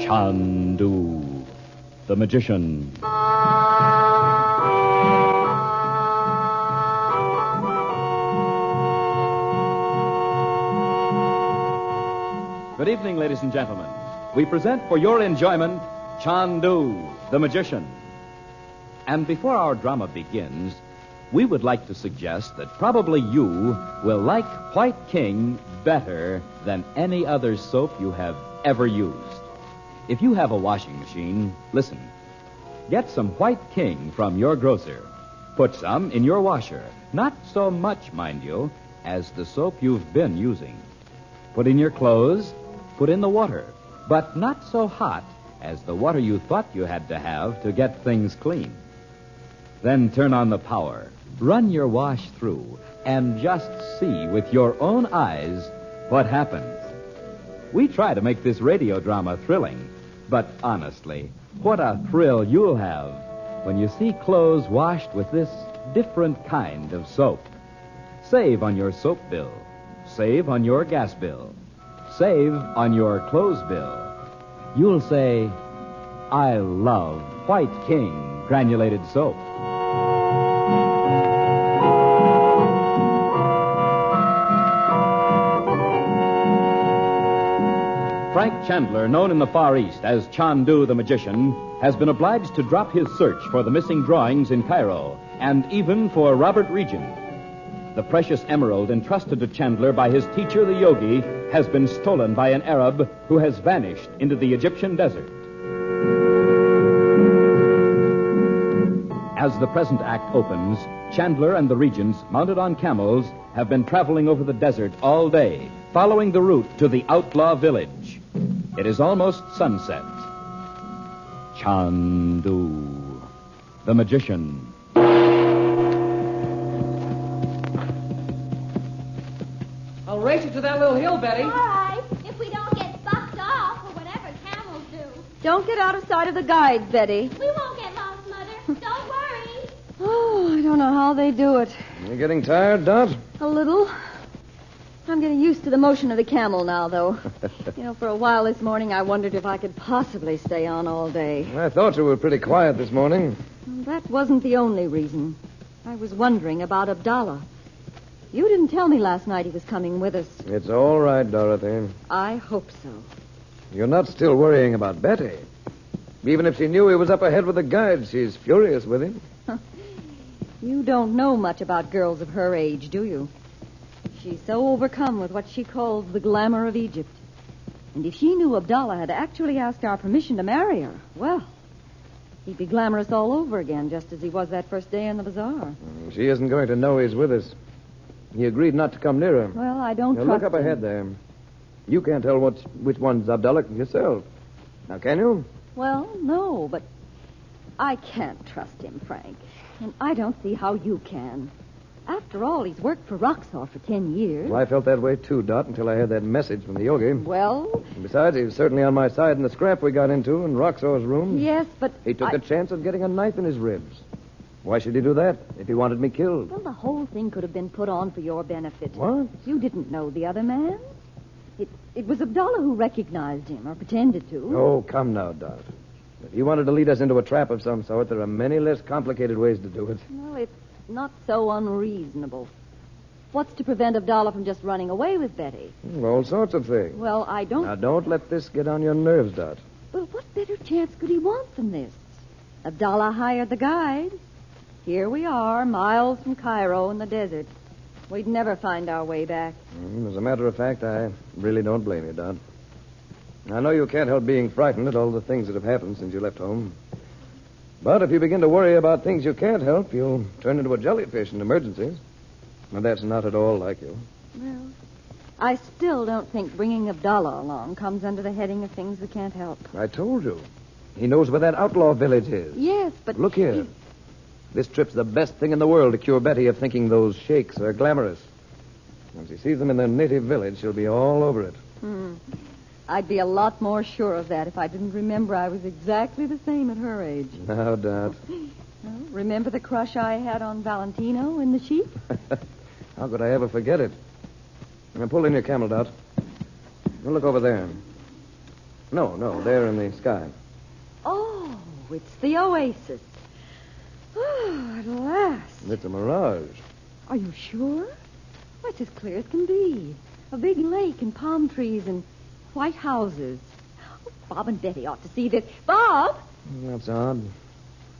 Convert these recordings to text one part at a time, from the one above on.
Chandu, the magician. Good evening, ladies and gentlemen. We present for your enjoyment Chandu, the magician. And before our drama begins, we would like to suggest that probably you will like White King better than any other soap you have ever used. If you have a washing machine, listen. Get some White King from your grocer. Put some in your washer. Not so much, mind you, as the soap you've been using. Put in your clothes. Put in the water, but not so hot as the water you thought you had to have to get things clean. Then turn on the power, run your wash through, and just see with your own eyes what happens. We try to make this radio drama thrilling, but honestly, what a thrill you'll have when you see clothes washed with this different kind of soap. Save on your soap bill. Save on your gas bill. Save on your clothes bill. You'll say, I love White King granulated soap. Frank Chandler, known in the Far East as Chandu the Magician, has been obliged to drop his search for the missing drawings in Cairo, and even for Robert Regent. The precious emerald entrusted to Chandler by his teacher, the yogi, has been stolen by an Arab who has vanished into the Egyptian desert. As the present act opens, Chandler and the Regents, mounted on camels, have been traveling over the desert all day, following the route to the outlaw village. It is almost sunset. Chandu, the magician. I'll race you to that little hill, Betty. All right, if we don't get bucked off or whatever camels do. Don't get out of sight of the guide, Betty. We won't get lost, Mother. Don't worry. Oh, I don't know how they do it. You getting tired, Dot? A little. I'm getting used to the motion of the camel now, though. For a while this morning, I wondered if I could possibly stay on all day. I thought you were pretty quiet this morning. Well, that wasn't the only reason. I was wondering about Abdallah. You didn't tell me last night he was coming with us. It's all right, Dorothy. I hope so. You're not still worrying about Betty. Even if she knew he was up ahead with the guide, she's furious with him. You don't know much about girls of her age, do you? She's so overcome with what she calls the glamour of Egypt. And if she knew Abdallah had actually asked our permission to marry her, well, he'd be glamorous all over again, just as he was that first day in the bazaar. She isn't going to know he's with us. He agreed not to come near her. Well, I don't now, trust look up him. ahead there. You can't tell which one's Abdallah yourself. Now, can you? Well, no, but I can't trust him, Frank. And I don't see how you can. After all, he's worked for Roxor for 10 years. Well, I felt that way, too, Dot, until I heard that message from the yogi. Well... And besides, he was certainly on my side in the scrap we got into in Roxor's room. Yes, but... He took a chance of getting a knife in his ribs. Why should he do that if he wanted me killed? Well, the whole thing could have been put on for your benefit. What? You didn't know the other man. It was Abdallah who recognized him, or pretended to. Oh, come now, Dot. If he wanted to lead us into a trap of some sort, there are many less complicated ways to do it. Well, it's not so unreasonable. What's to prevent Abdallah from just running away with Betty? All sorts of things. Well, I don't... Now, don't let this get on your nerves, Dot. Well, what better chance could he want than this? Abdallah hired the guide. Here we are, miles from Cairo in the desert. We'd never find our way back. As a matter of fact, I really don't blame you, Dot. I know you can't help being frightened at all the things that have happened since you left home. But if you begin to worry about things you can't help, you'll turn into a jellyfish in emergencies. And that's not at all like you. Well, I still don't think bringing Abdallah along comes under the heading of things we can't help. I told you. He knows where that outlaw village is. Yes, but... Look here. This trip's the best thing in the world to cure Betty of thinking those sheiks are glamorous. When she sees them in their native village, she'll be all over it. I'd be a lot more sure of that if I didn't remember I was exactly the same at her age. No doubt. Well, remember the crush I had on Valentino in the sheep? How could I ever forget it? Now, pull in your camel, Dot. Now, look over there. No, they're in the sky. Oh, it's the oasis. Oh, at last. It's a mirage. Are you sure? Well, it's as clear as can be. A big lake and palm trees and white houses. Oh, Bob and Betty ought to see this. Bob! That's odd.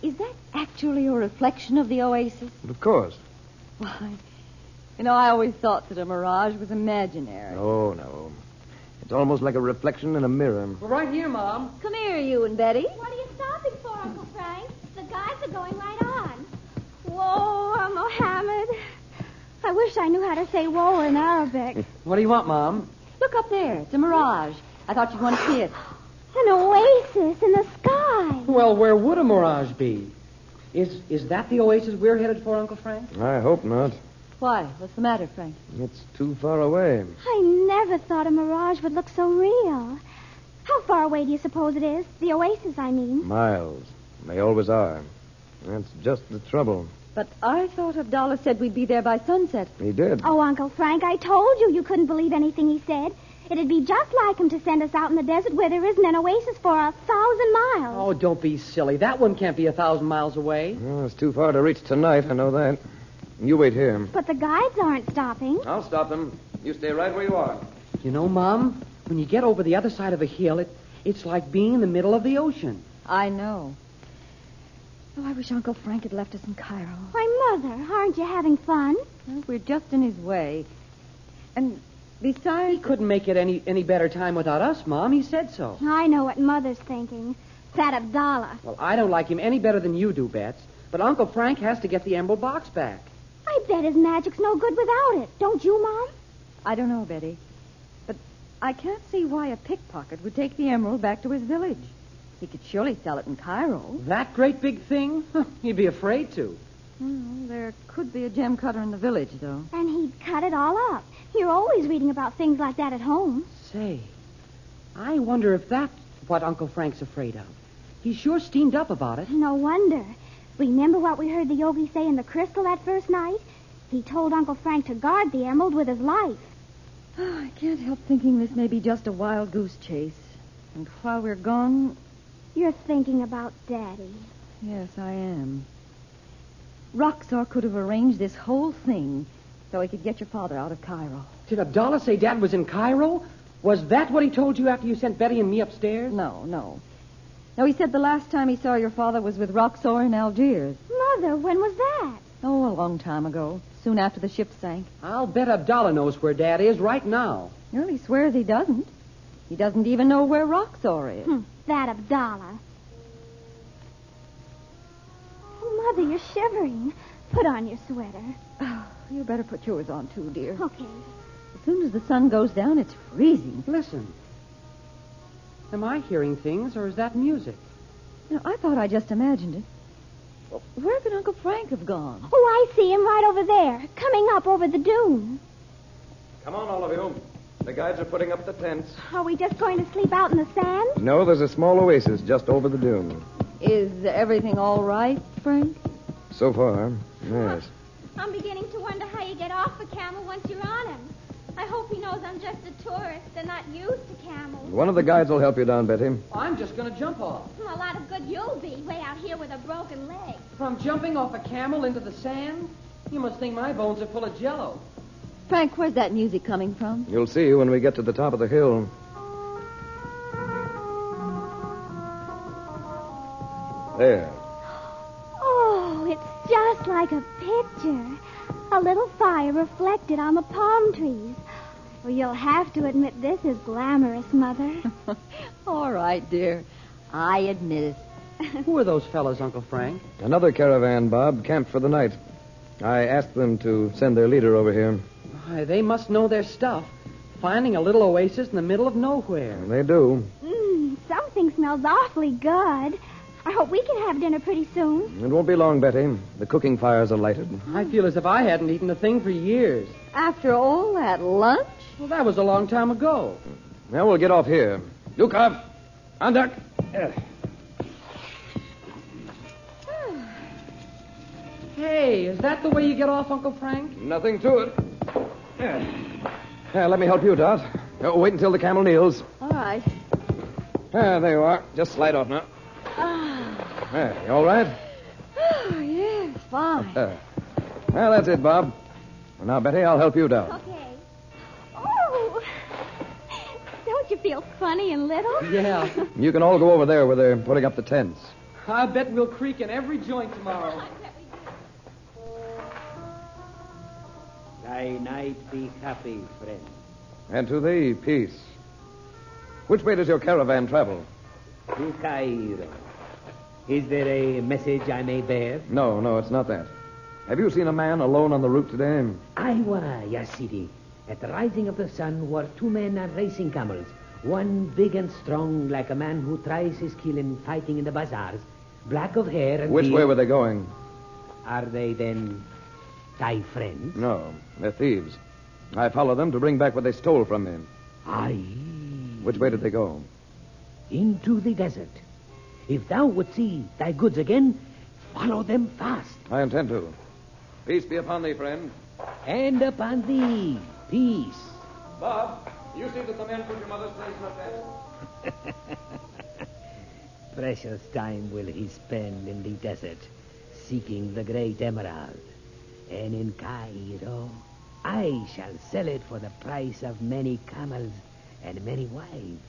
Is that actually a reflection of the oasis? But of course. Why, I always thought that a mirage was imaginary. Oh, no. It's almost like a reflection in a mirror. We're right here, Mom. Come here, you and Betty. What are you stopping for, Uncle Frank? The guys are going right on. Whoa, Mohammed. I wish I knew how to say whoa in Arabic. What do you want, Mom? Look up there. It's a mirage. I thought you'd want to see it. An oasis in the sky. Well, where would a mirage be? Is that the oasis we're headed for, Uncle Frank? I hope not. Why? What's the matter, Frank? It's too far away. I never thought a mirage would look so real. How far away do you suppose it is? The oasis, I mean. Miles. They always are. That's just the trouble. But I thought Abdallah said we'd be there by sunset. He did. Oh, Uncle Frank, I told you couldn't believe anything he said. It'd be just like him to send us out in the desert where there isn't an oasis for 1,000 miles. Oh, don't be silly. That one can't be 1,000 miles away. Well, it's too far to reach tonight, I know that. You wait here. But the guides aren't stopping. I'll stop them. You stay right where you are. You know, Mom, when you get over the other side of a hill, it's like being in the middle of the ocean. I know. Oh, I wish Uncle Frank had left us in Cairo. Why, Mother, aren't you having fun? Well, we're just in his way. And besides... He couldn't make it any better time without us, Mom. He said so. I know what Mother's thinking. That Abdallah. Well, I don't like him any better than you do, Bets. But Uncle Frank has to get the emerald box back. I bet his magic's no good without it. Don't you, Mom? I don't know, Betty. But I can't see why a pickpocket would take the emerald back to his village. He could surely sell it in Cairo. That great big thing? He'd be afraid to. Well, there could be a gem cutter in the village, though. And he'd cut it all up. You're always reading about things like that at home. Say, I wonder if that's what Uncle Frank's afraid of. He's sure steamed up about it. No wonder. Remember what we heard the yogi say in the crystal that first night? He told Uncle Frank to guard the emerald with his life. Oh, I can't help thinking this may be just a wild goose chase. And while we're gone... You're thinking about Daddy. Yes, I am. Roxor could have arranged this whole thing so he could get your father out of Cairo. Did Abdallah say Dad was in Cairo? Was that what he told you after you sent Betty and me upstairs? No. No, he said the last time he saw your father was with Roxor in Algiers. Mother, when was that? Oh, a long time ago, soon after the ship sank. I'll bet Abdallah knows where Dad is right now. Well, he swears he doesn't. He doesn't even know where Roxor is. That Abdallah. Oh, Mother, you're shivering. Put on your sweater. Oh, you better put yours on, too, dear. Okay. As soon as the sun goes down, it's freezing. Listen. Am I hearing things, or is that music? You know, I thought I just imagined it. Well, where could Uncle Frank have gone? Oh, I see him right over there, coming up over the dune. Come on, all of you. The guides are putting up the tents. Are we just going to sleep out in the sand? No, there's a small oasis just over the dune. Is everything all right, Frank? So far, yes. I'm beginning to wonder how you get off a camel once you're on him. I hope he knows I'm just a tourist and not used to camels. One of the guides will help you down, Betty. I'm just going to jump off. A lot of good you'll be, way out here with a broken leg. From jumping off a camel into the sand? You must think my bones are full of jello. Frank, where's that music coming from? You'll see when we get to the top of the hill. There. Oh, it's just like a picture. A little fire reflected on the palm trees. Well, you'll have to admit this is glamorous, Mother. All right, dear. I admit it. Who are those fellows, Uncle Frank? Another caravan, Bob, camped for the night. I asked them to send their leader over here. Why, they must know their stuff. Finding a little oasis in the middle of nowhere. They do. Something smells awfully good. I hope we can have dinner pretty soon. It won't be long, Betty. The cooking fires are lighted. I feel as if I hadn't eaten a thing for years. After all that lunch? Well, that was a long time ago. Now we'll get off here. Yukov, on deck. Hey, is that the way you get off, Uncle Frank? Nothing to it. Let me help you, Dot. Wait until the camel kneels. All right. There you are. Just slide off now. There, you all right? Oh, yes, fine. Well, that's it, Bob. Well, now, Betty, I'll help you down. Okay. Oh, don't you feel funny and little? Yeah. You can all go over there where they're putting up the tents. I bet we'll creak in every joint tomorrow. Thy night be happy, friend. And to thee, peace. Which way does your caravan travel? To Cairo. Is there a message I may bear? No, it's not that. Have you seen a man alone on the route today? Iowa, your city. At the rising of the sun were two men on racing camels. One big and strong, like a man who tries his skill in fighting in the bazaars. Black of hair and Which way were they going? Are they then thy friends? No, they're thieves. I followed them to bring back what they stole from me. Aye. Which way did they go? Into the desert. If thou would see thy goods again, follow them fast. I intend to. Peace be upon thee, friend. And upon thee, peace. Bob, you see that the men put your mother's place in the tent? Precious time will he spend in the desert, seeking the great emerald. And in Cairo, I shall sell it for the price of many camels and many wives.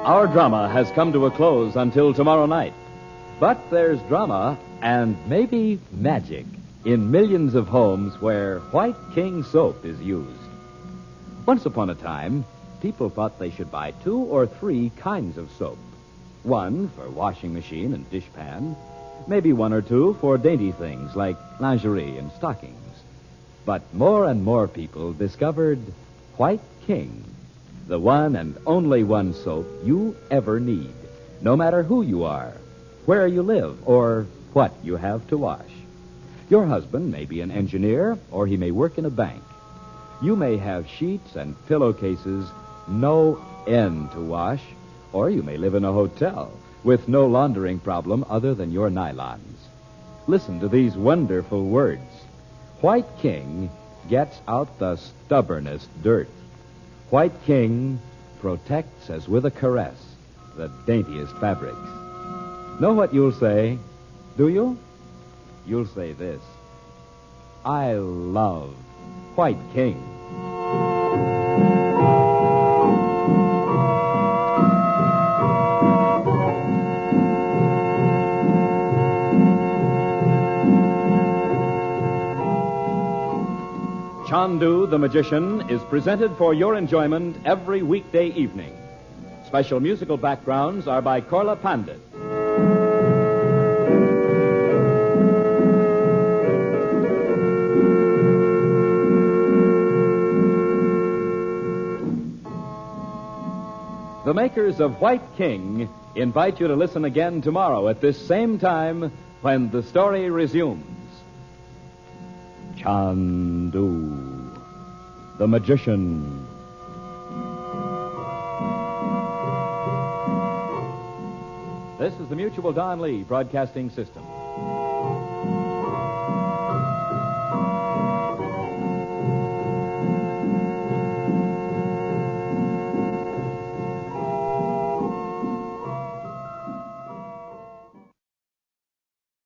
Our drama has come to a close until tomorrow night. But there's drama and maybe magic in millions of homes where White King soap is used. Once upon a time, people thought they should buy 2 or 3 kinds of soap. One for washing machine and dishpan, maybe 1 or 2 for dainty things like lingerie and stockings. But more and more people discovered White King, the one and only one soap you ever need, no matter who you are, where you live, or what you have to wash. Your husband may be an engineer, or he may work in a bank. You may have sheets and pillowcases no end to wash, or you may live in a hotel with no laundering problem other than your nylons. Listen to these wonderful words. White King gets out the stubbornest dirt. White King protects as with a caress the daintiest fabrics. Know what you'll say, do you? You'll say this: I love White King. Chandu the Magician is presented for your enjoyment every weekday evening. Special musical backgrounds are by Korla Pandit. The makers of White King invite you to listen again tomorrow at this same time when the story resumes. Chandu, the Magician. This is the Mutual Don Lee Broadcasting System.